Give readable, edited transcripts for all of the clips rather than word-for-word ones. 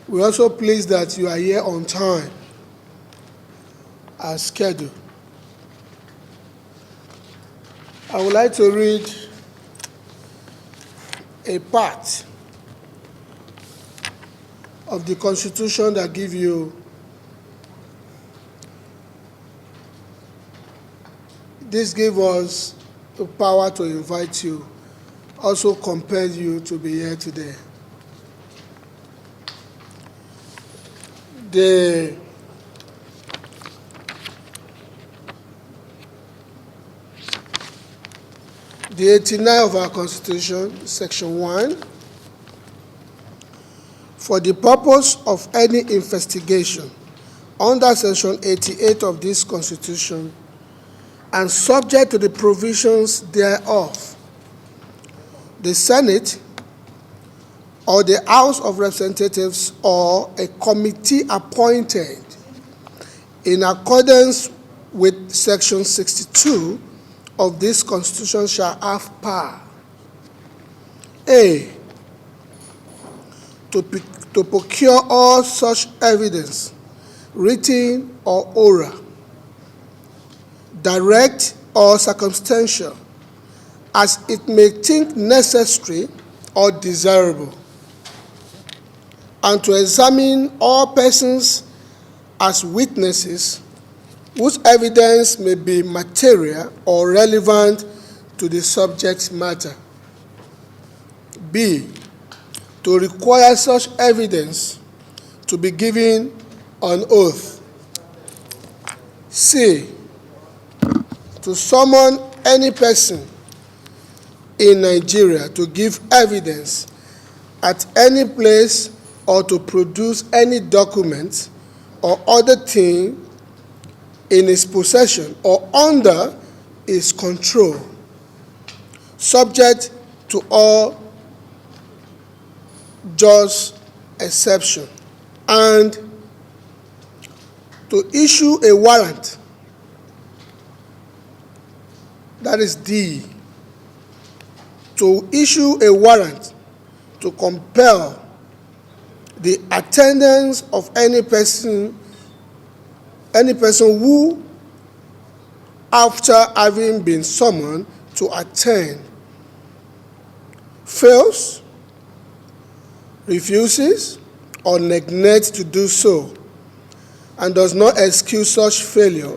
We're also pleased that you are here on time as scheduled. I would like to read a part of the Constitution that gives you us the power to invite you, also compel you to be here today. The The 89 of our Constitution, Section 1, for the purpose of any investigation under Section 88 of this Constitution and subject to the provisions thereof, the Senate or the House of Representatives or a committee appointed in accordance with Section 62 of this Constitution shall have power: A, to procure all such evidence, written or oral, direct or circumstantial, as it may think necessary or desirable, and to examine all persons as witnesses whose evidence may be material or relevant to the subject matter. B, to require such evidence to be given on oath. C, to summon any person in Nigeria to give evidence at any place or to produce any document or other thing in his possession or under his control, subject to all just exception, and to issue a warrant, that is D, to issue a warrant to compel the attendance of any person who, after having been summoned to attend, fails, refuses, or neglects to do so, and does not excuse such failure,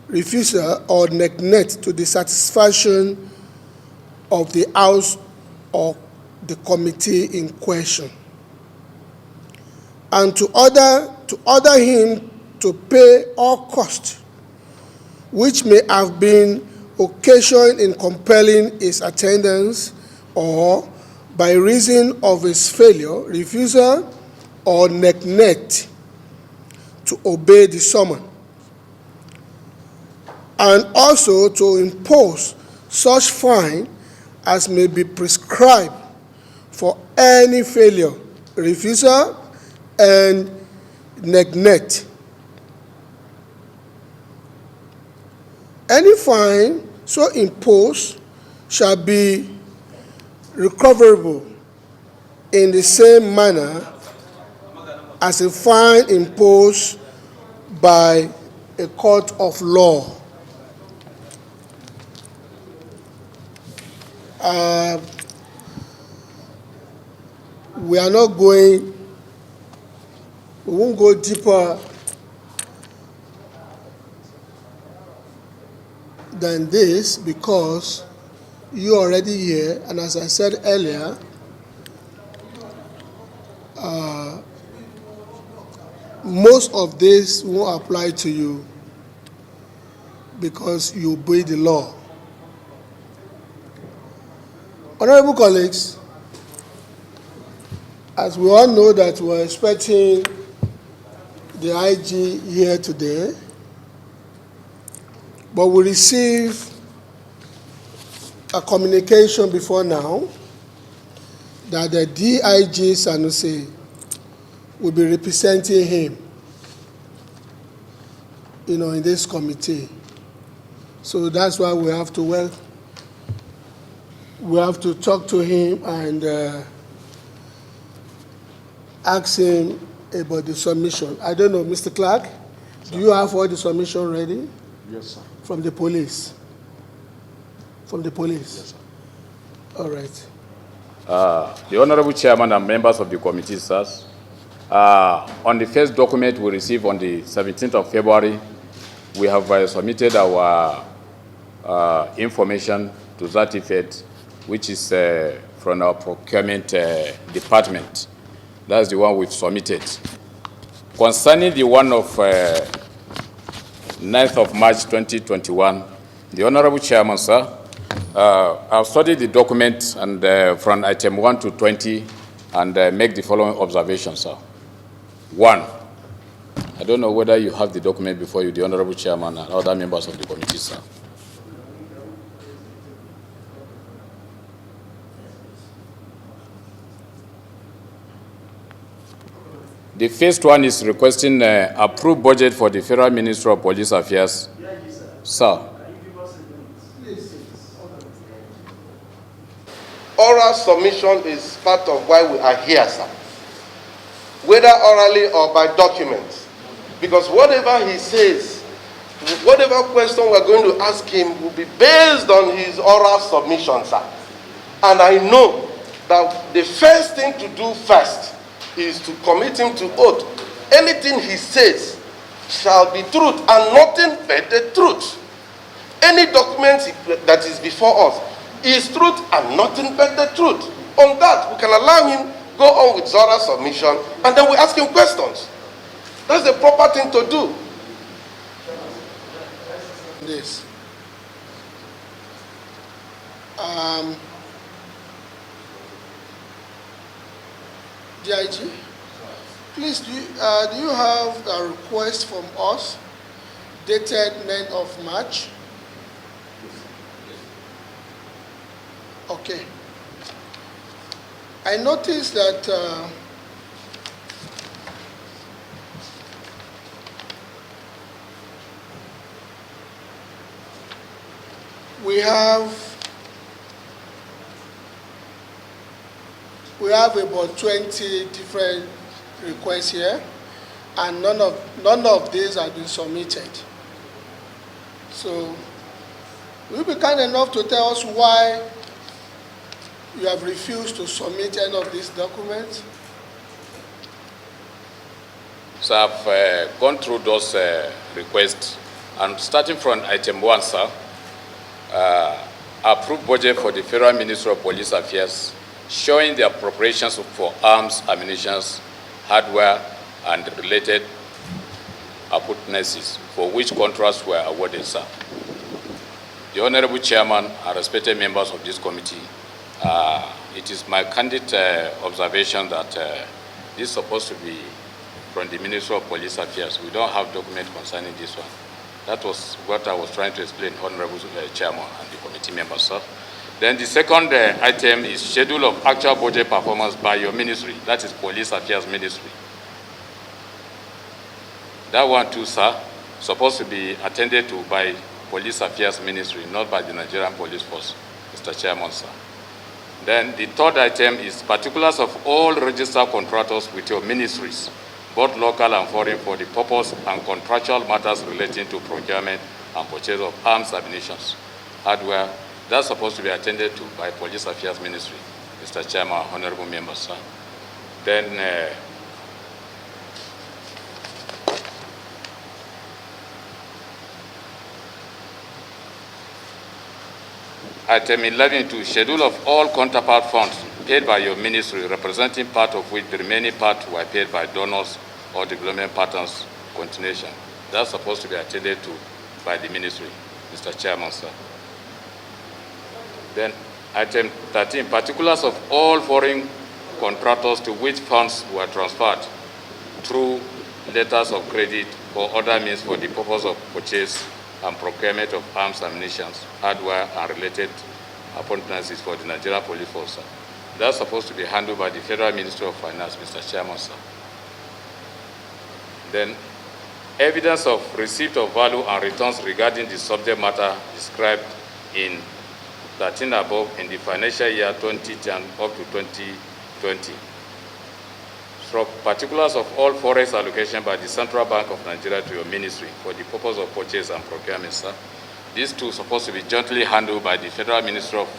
refusal, or neglect to the satisfaction of the House or the committee in question, and to order him to pay all costs which may have been occasioned in compelling his attendance, or by reason of his failure, refusal, or neglect to obey the summons, and also to impose such fine as may be prescribed for any failure, refusal, and neglect. Any fine so imposed shall be recoverable in the same manner as a fine imposed by a court of law. We won't go deeper than this because you're already here, and as I said earlier, most of this won't apply to you because you obey the law. Honorable colleagues, as we all know that we're expecting the IG here today, but we received a communication before now that the DIG Sanusi will be representing him, in this committee. So that's why we have to we have to talk to him and ask him about the submission. I don't know, Mr. Clark, do you have all the submission ready? Yes, sir. From the police? From the police? Yes, sir. All right. The Honorable Chairman and members of the committee, sirs, on the first document we received on the 17th of February, we have submitted our information to that effect, which is from our procurement department. That's the one we've submitted. Concerning the one of 9th of March 2021, the Honorable Chairman, sir, I've studied the document and from item 1 to 20 and make the following observations, sir. 1, I don't know whether you have the document before you, the Honorable Chairman and other members of the committee, sir. The first one is requesting approved budget for the Federal Ministry of Police Affairs. Sir. Oral submission is part of why we are here, sir. Whether orally or by document. Because whatever he says, whatever question we're going to ask him will be based on his oral submission, sir. And I know that the first thing to do first is to commit him to oath. Anything he says shall be truth and nothing but the truth. Any document that is before us is truth and nothing but the truth. On that, we can allow him go on with oral submission and then we ask him questions. That's the proper thing to do. This. DIG, please, do you have a request from us dated 9th of March? Okay. I noticed that we have about 20 different requests here, and none of these have been submitted. So, will you be kind enough to tell us why you have refused to submit any of these documents? So I've gone through those requests, and starting from item 1, sir, approved budget for the Federal Ministry of Police Affairs, showing the appropriations for arms, ammunition, hardware, and related appurtenances for which contracts were awarded, sir. The Honorable Chairman and respected members of this committee, it is my candid observation that this is supposed to be from the Ministry of Police Affairs. We don't have document concerning this one. That was what I was trying to explain, Honorable Chairman and the committee members, sir. Then the second item is schedule of actual budget performance by your ministry, that is Police Affairs Ministry. That one too, sir, supposed to be attended to by Police Affairs Ministry, not by the Nigerian Police Force, Mr. Chairman, sir. Then the third item is particulars of all registered contractors with your ministries, both local and foreign, for the purpose and contractual matters relating to procurement and purchase of arms, ammunition, hardware. That's supposed to be attended to by Police Affairs Ministry, Mr. Chairman, honorable members, sir. Then item 11 to schedule of all counterpart funds paid by your ministry, representing part of which the remaining part were paid by donors or development partners continuation. That's supposed to be attended to by the ministry, Mr. Chairman, sir. Then item 13, particulars of all foreign contractors to which funds were transferred through letters of credit or other means for the purpose of purchase and procurement of arms, ammunition, hardware, and related appurtenances for the Nigerian Police Force, sir. That's supposed to be handled by the Federal Ministry of Finance, Mr. Chairman, sir. Then evidence of receipt of value and returns regarding the subject matter described in 13 above in the financial year 2010 up to 2020. Particulars of all forex allocation by the Central Bank of Nigeria to your ministry for the purpose of purchase and procurement, sir. These two are supposed to be jointly handled by the Federal Ministry of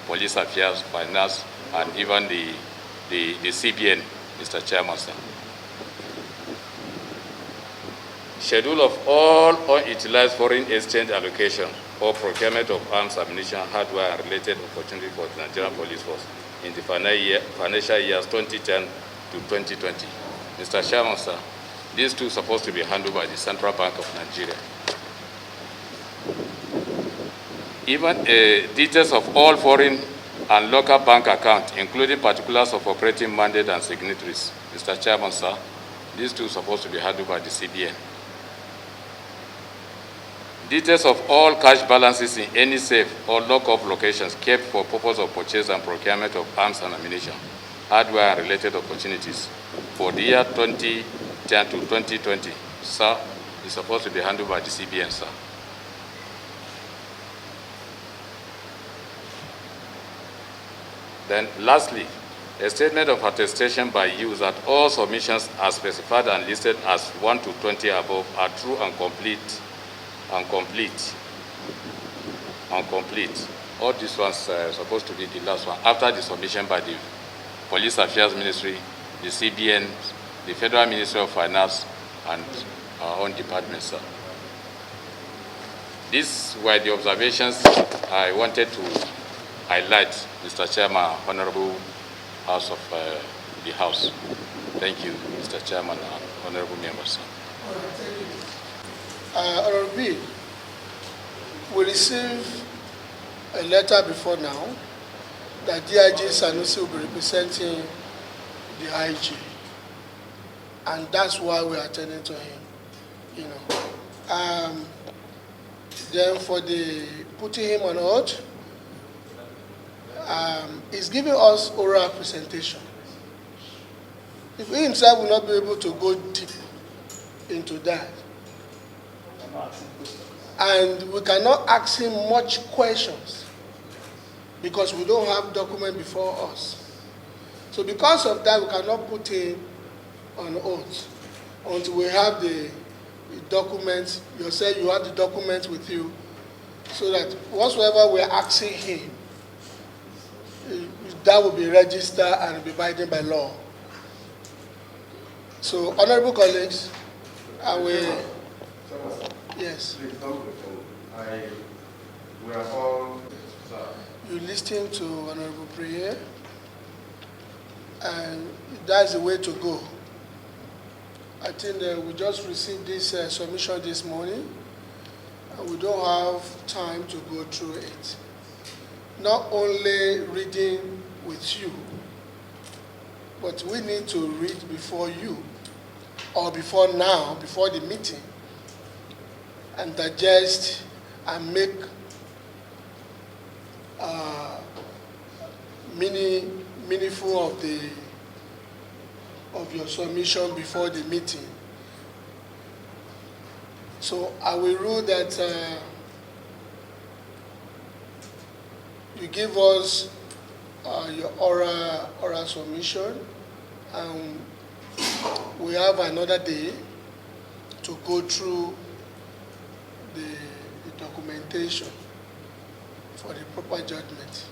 Police Affairs, Finance, and even the CBN, Mr. Chairman, sir. Schedule of all unutilized foreign exchange allocation or procurement of arms, ammunition, hardware, and related opportunity for the Nigerian Police Force in the financial years 2010 to 2020. Mr. Chairman, sir, these two are supposed to be handled by the Central Bank of Nigeria. Even details of all foreign and local bank accounts, including particulars of operating mandate and signatories. Mr. Chairman, sir, these two are supposed to be handled by the CBN. Details of all cash balances in any safe or lock-up locations kept for purpose of purchase and procurement of arms and ammunition, hardware and related opportunities for the year 2010 to 2020, sir, is supposed to be handled by the CBN, sir. Then lastly, a statement of attestation by you that all submissions are specified and listed as 1 to 20 above are true and complete. All these ones are supposed to be the last one after the submission by the Police Affairs Ministry, the CBN, the Federal Ministry of Finance, and our own department, sir. These were the observations I wanted to highlight, Mr. Chairman, Honorable House of the House. Thank you, Mr. Chairman and Honorable members, sir. All right, thank you. Honorable B, we received a letter before now that DIG Sanusi will be representing the IG, and that's why we are attending to him. You know, then for the putting him on hold, he's giving us oral presentation. If he himself will not be able to go deep into that, and we cannot ask him much questions because we don't have document before us. So because of that, we cannot put him on oath until we have the documents. You say you have the documents with you, so that whatsoever we are asking him, that will be registered and be binding by law. So, honorable colleagues, I will. Yes. Please don't we are all. You listen to honorable prayer, and that's the way to go. I think that we just received this submission this morning, and we don't have time to go through it. Not only reading with you, but we need to read before you, or before now, before the meeting, and digest and make meaningful of your submission before the meeting. So I will rule that you give us your oral submission, and we have another day to go through the documentation for the proper judgment.